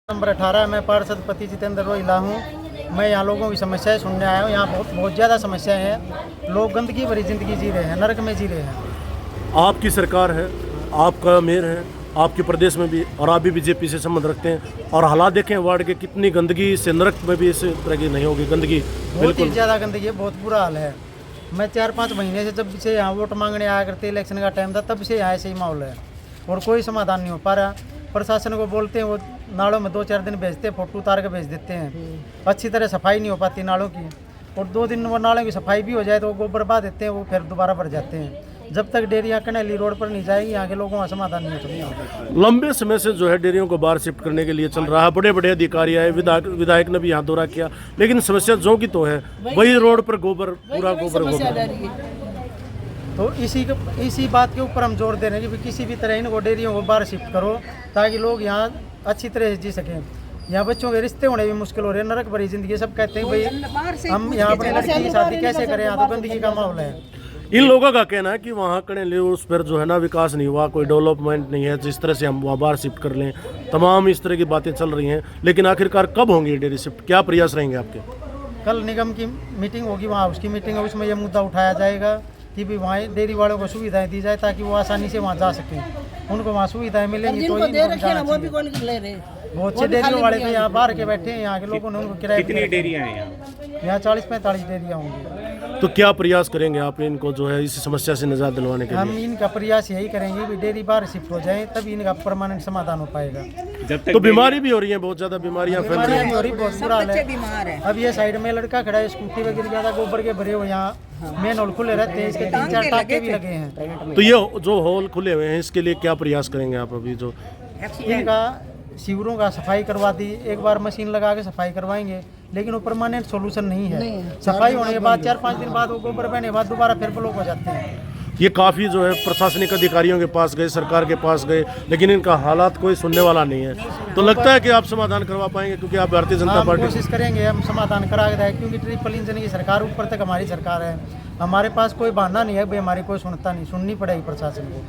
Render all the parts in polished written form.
Number 18 मैं पार्षद पति जितेंद्र रोहिला हूँ। मैं यहाँ लोगों की समस्याएं सुनने आया हूँ। यहाँ बहुत ज़्यादा समस्याएं हैं। लोग गंदगी भरी ज़िंदगी जी रहे हैं, नरक में जी रहे हैं। आपकी सरकार है, आपका मेयर है, आपके प्रदेश में भी, और आप भी बीजेपी से संबंध रखते हैं, और हालात देखें वार्ड के, कितनी गंदगी से नरक में भी इस तरह की नहीं होगी गंदगी। बहुत ही ज़्यादा गंदगी है, बहुत बुरा हाल है। मैं 4-5 महीने से जब से यहाँ वोट मांगने आया करते, इलेक्शन का टाइम था, तब से यहाँ ऐसे ही माहौल है और कोई समाधान नहीं हो पा रहा। प्रशासन को बोलते हैं, वो नालों में 2-4 दिन भेजते हैं, फोटो उतार के भेज देते हैं। अच्छी तरह सफाई नहीं हो पाती नालों की, और 2 दिन वो नालों की सफाई भी हो जाए तो वो गोबर बहा देते हैं, वो फिर दोबारा भर जाते हैं। जब तक डेयरियाँ कनैली रोड पर नहीं जाएगी, यहाँ के लोगों का समाधान नहीं हो सकता। लंबे समय से जो है डेयरियों को बाहर शिफ्ट करने के लिए चल रहा है, बड़े बड़े अधिकारी आए, विधायक ने भी यहाँ दौरा किया, लेकिन समस्या जो की तो है, वही रोड पर गोबर, पूरा गोबर। तो इसी बात के ऊपर हम जोर दे रहे हैं कि किसी भी तरह इनको डेयरियों को बाहर शिफ्ट करो, ताकि लोग यहाँ अच्छी तरह से जी सकें। यहाँ बच्चों के रिश्ते होने भी मुश्किल हो रहे हैं, नरक भरी जिंदगी। सब कहते हैं भाई हम यहाँ अपने लड़की की शादी कैसे करें, यहाँ तो गंदगी का माहौल है। इन लोगों का कहना है कि वहाँ कड़े उस पर जो है ना विकास नहीं हुआ, कोई डेवलपमेंट नहीं है, जिस तरह से हम वहाँ बाहर शिफ्ट कर लें, तमाम इस तरह की बातें चल रही हैं। लेकिन आखिरकार कब होंगी डेयरी शिफ्ट, क्या प्रयास रहेंगे आपके? कल निगम की मीटिंग होगी, वहाँ उसकी मीटिंग है, उसमें यह मुद्दा उठाया जाएगा कि भी वहाँ डेयरी वालों को सुविधाएं दी जाए, ताकि वो आसानी से वहाँ जा सकें। उनको वहाँ सुविधाएं मिलेंगी तो बहुत से डेयरी वाले तो यहाँ बाहर के बैठे हैं, यहाँ के लोगों ने उनको किराए। कितनी डेयरियाँ हैं यहाँ 40-45 डेयरियाँ होंगी। तो क्या प्रयास करेंगे आप इनको जो है इस समस्या से निजात दिलवाने के लिए? हम इनका प्रयास यही करेंगे कि डेयरी बाहर शिफ्ट हो जाए, तभी इनका परमानेंट समाधान हो पाएगा। जब तक तो बीमारी भी हो रही है, बहुत ज्यादा बीमारियां फैल रही हैं। बहुत बुरा हाल है। अब ये साइड में लड़का खड़ा है, स्कूटी वगैरह ज़्यादा गोबर के भरे हुए, यहाँ मेन होल खुले रहते हैं, इसके 3-4 टाके भी लगे हैं। तो ये जो होल खुले हुए हैं, इसके लिए क्या प्रयास करेंगे आप अभी? जो इनका शिविरों का सफाई करवा दी, एक बार मशीन लगा के सफाई करवाएंगे, लेकिन वो परमानेंट सोल्यूशन नहीं है। सफाई होने के बाद 4-5 दिन बाद वो गोबर बहने के बाद दोबारा फिर ब्लॉक हो जाते हैं। ये काफ़ी जो है प्रशासनिक अधिकारियों के पास गए, सरकार के पास गए, लेकिन इनका हालात कोई सुनने वाला नहीं है। तो लगता है कि आप समाधान करवा पाएंगे, क्योंकि आप भारतीय जनता पार्टी कोशिश करेंगे, हम समाधान करा के दें, क्योंकि ट्रिपल इंजन की सरकार, ऊपर तक हमारी सरकार है। हमारे पास कोई बहाना नहीं है भाई, हमारी कोई सुनता नहीं, सुननी पड़ेगी प्रशासन को।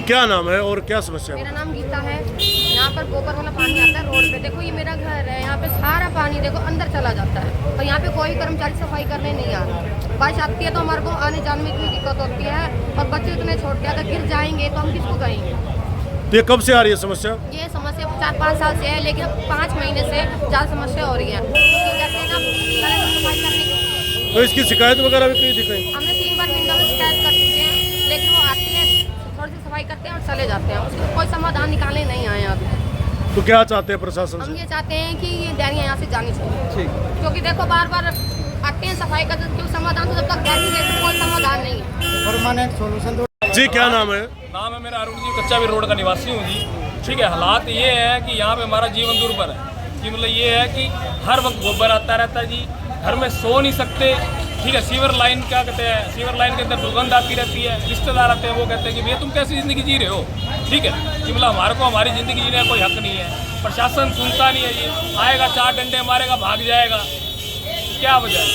क्या नाम है और क्या समस्या है? मेरा नाम गीता है। यहाँ पर गोबर वाला पानी आता है रोड पे। देखो ये मेरा घर है, यहाँ पे सारा पानी देखो अंदर चला जाता है, और यहाँ पे कोई कर्मचारी सफाई करने नहीं आ रहा। बारिश आती है तो हमारे को आने जाने में इतनी दिक्कत होती है, और बच्चे इतने छोटे अगर गिर जाएंगे तो हम किसको कहेंगे? तो ये कब से आ रही है समस्या? ये समस्या 4-5 साल से है, लेकिन 5 महीने से ज़्यादा समस्या हो रही है। सफाई करने की तो इसकी शिकायत वगैरह भी नहीं दिखाई? हमने 3 बार विंडो में शिकायत कर चुके हैं, लेकिन वो आते हैं, थोड़ी सी सफाई करते हैं और चले जाते हैं। उसका कोई समाधान निकालने नहीं आए अभी। तो क्या चाहते हैं प्रशासन हम से? ये चाहते हैं कि ये डेयरियाँ यहाँ से जानी चाहिए, क्योंकि देखो बार बार आते हैं सफाई करते, क्योंकि समाधान तो जब तक कोई समाधान नहीं है, परमानेंट सोल्यूशन तो। जी क्या नाम है? नाम है मेरा अरुण जी, कच्चा भी रोड का निवासी हूँ जी। ठीक है, हालात ये है कि यहाँ पे हमारा जीवन दुर्भर है कि मतलब ये है कि हर वक्त गोबर आता रहता है जी, घर में सो नहीं सकते। ठीक है, सीवर लाइन क्या कहते हैं, सीवर लाइन के अंदर दुर्गंध आती रहती है, रिश्तेदार आते हैं, वो कहते हैं कि भैया तुम कैसी ज़िंदगी जी रहे हो। ठीक है कि मतलब हमारे को हमारी ज़िंदगी जीने का कोई हक नहीं है, प्रशासन सुनता नहीं है जी। आएगा 4 डंडे मारेगा, भाग जाएगा, क्या वजह है?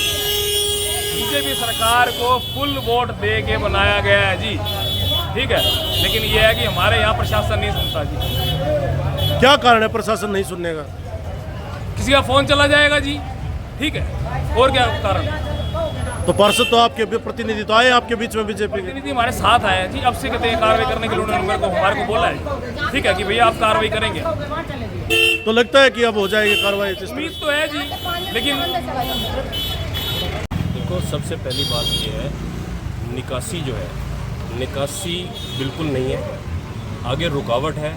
बीजेपी सरकार को फुल वोट दे के बनाया गया है जी। ठीक है, लेकिन ये है कि हमारे यहाँ प्रशासन नहीं सुनता जी। क्या कारण है प्रशासन नहीं सुनने का? किसी का फ़ोन चला जाएगा जी। ठीक है, और क्या कारण है? तो पार्षद तो आपके प्रतिनिधि तो आए आपके बीच में, बीजेपी के प्रतिनिधि हमारे साथ आए हैं जी। अब से कहते हैं कार्रवाई करने के लिए उन्होंने हमारे को बोला है। ठीक है कि भैया आप कार्रवाई करेंगे, तो लगता है कि अब हो जाएगी कार्रवाई? उम्मीद तो है जी, लेकिन देखो सबसे पहली बात ये है, निकासी जो है, निकासी बिल्कुल नहीं है। आगे रुकावट है,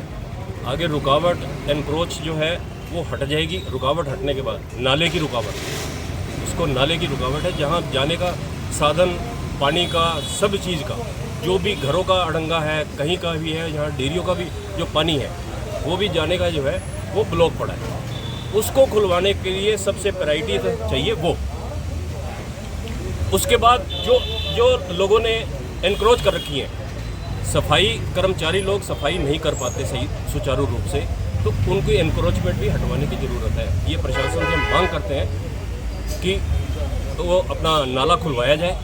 आगे रुकावट एनक्रोच जो है वो हट जाएगी। रुकावट हटने के बाद नाले की रुकावट, उसको नाले की रुकावट है, जहाँ जाने का साधन, पानी का, सब चीज़ का, जो भी घरों का अड़ंगा है, कहीं का भी है, यहाँ डेयरियों का भी जो पानी है वो भी जाने का जो है वो ब्लॉक पड़ा है। उसको खुलवाने के लिए सबसे प्रायोरिटी चाहिए वो। उसके बाद जो लोगों ने एनक्रोच कर रखी है, सफाई कर्मचारी लोग सफाई नहीं कर पाते सही सुचारू रूप से, तो उनकी एनक्रोचमेंट भी हटवाने की ज़रूरत है। ये प्रशासन से मांग करते हैं कि वो अपना नाला खुलवाया जाए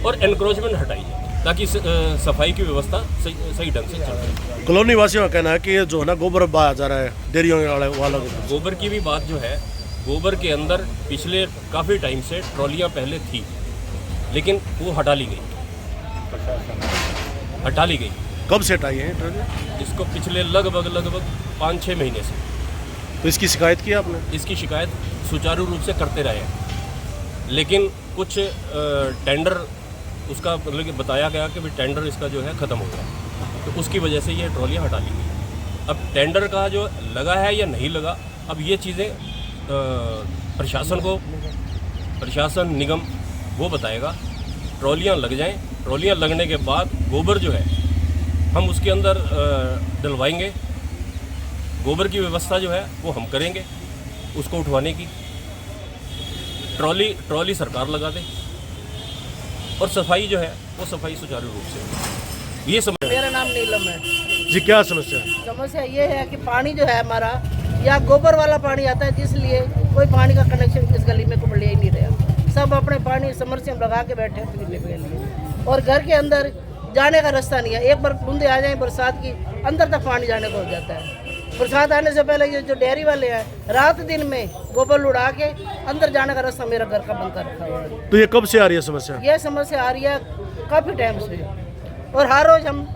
और एनक्रोचमेंट हटाई जाए। ताकि सफाई की व्यवस्था सही ढंग से चल रही। कॉलोनी वासियों का कहना है कि ये जो है ना गोबर बहाया जा रहा है डेयरियों वालों के पास। गोबर की भी बात जो है, गोबर के अंदर पिछले काफ़ी टाइम से ट्रॉलियाँ पहले थी, लेकिन वो हटा ली गई। कब से हटाई है ट्रॉली? इसको पिछले लगभग 5-6 महीने से। तो इसकी शिकायत की आपने? इसकी शिकायत सुचारू रूप से करते रहे हैं, लेकिन कुछ टेंडर उसका मतलब कि बताया गया कि भाई टेंडर इसका जो है ख़त्म हो गया, तो उसकी वजह से ये ट्रॉलियाँ हटा ली गई। अब टेंडर का जो लगा है या नहीं लगा, अब ये चीज़ें प्रशासन निगम वो बताएगा। ट्रॉलियाँ लग जाएं, ट्रॉलियाँ लगने के बाद गोबर जो है हम उसके अंदर डलवाएंगे। गोबर की व्यवस्था जो है वो हम करेंगे उसको उठवाने की। ट्रॉली सरकार लगा दे और सफाई जो है वो सफाई सुचारू रूप से। ये समझ। मेरा नाम नीलम है जी, क्या समस्या है? समस्या ये है कि पानी जो है हमारा यहाँ गोबर वाला पानी आता है, जिसलिए कोई पानी का कनेक्शन इस गली में को ले ही नहीं रहा। सब अपने पानी समरसेबल लगा के बैठे हैं पीने के लिए, और घर के अंदर जाने का रास्ता नहीं है। एक बार बूंदे आ जाए बरसात की, अंदर तक पानी जाने को हो जाता है। बरसात आने से पहले ये जो डेयरी वाले हैं रात दिन में गोबर उड़ा के अंदर जाने का रास्ता मेरा घर का बंद कर रखा हुआ है। तो ये कब से आ रही है समस्या? ये समस्या आ रही है काफ़ी टाइम से, और हर रोज़ हम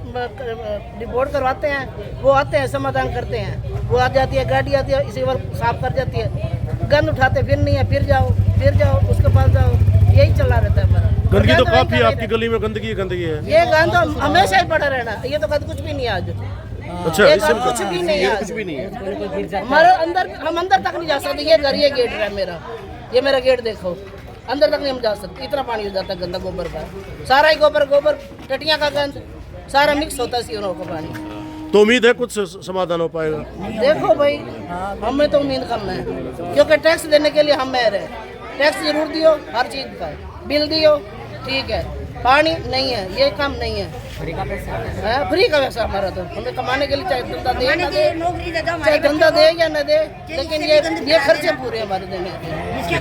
रिपोर्ट करवाते हैं, वो आते हैं समाधान करते हैं। वो आ जाती है गाड़ी आती है, इसी बार साफ कर जाती है, गंद उठाते फिर नहीं है, फिर जाओ उसके पास जाओ, यही चला रहता है हमारा। गंदगी तो काफी है आपकी गली में, गंदगी है। ये गंद तो हमेशा ही पड़ा रहना, ये तो गंद कुछ भी नहीं है आज। अच्छा, ये इससे गंद कुछ भी नहीं है, कुछ भी नहीं है हमारे अंदर। हम अंदर तक नहीं जा सकते। ये घर, ये गेट है मेरा, ये मेरा गेट देखो, अंदर तक नहीं हम जा सकते। इतना पानी हो जाता है गंदा गोबर का, सारा ही गोबर टटियाँ का गंद सारा मिक्स होता है सीवरों का पानी। तो उम्मीद है कुछ समाधान हो पाएगा? देखो भाई, हमें तो उम्मीद कम है, क्योंकि टैक्स देने के लिए हम मेहर है। टैक्स जरूर दियो, हर चीज़ का बिल दियो, ठीक है। पानी नहीं है, ये काम नहीं है, फ्री का पैसा हमारा। तो हमें कमाने के लिए चाहे धंधा दे ना दे, चाहे धंधा दे या न दे, लेकिन ये खर्चे पूरे हमारे देने।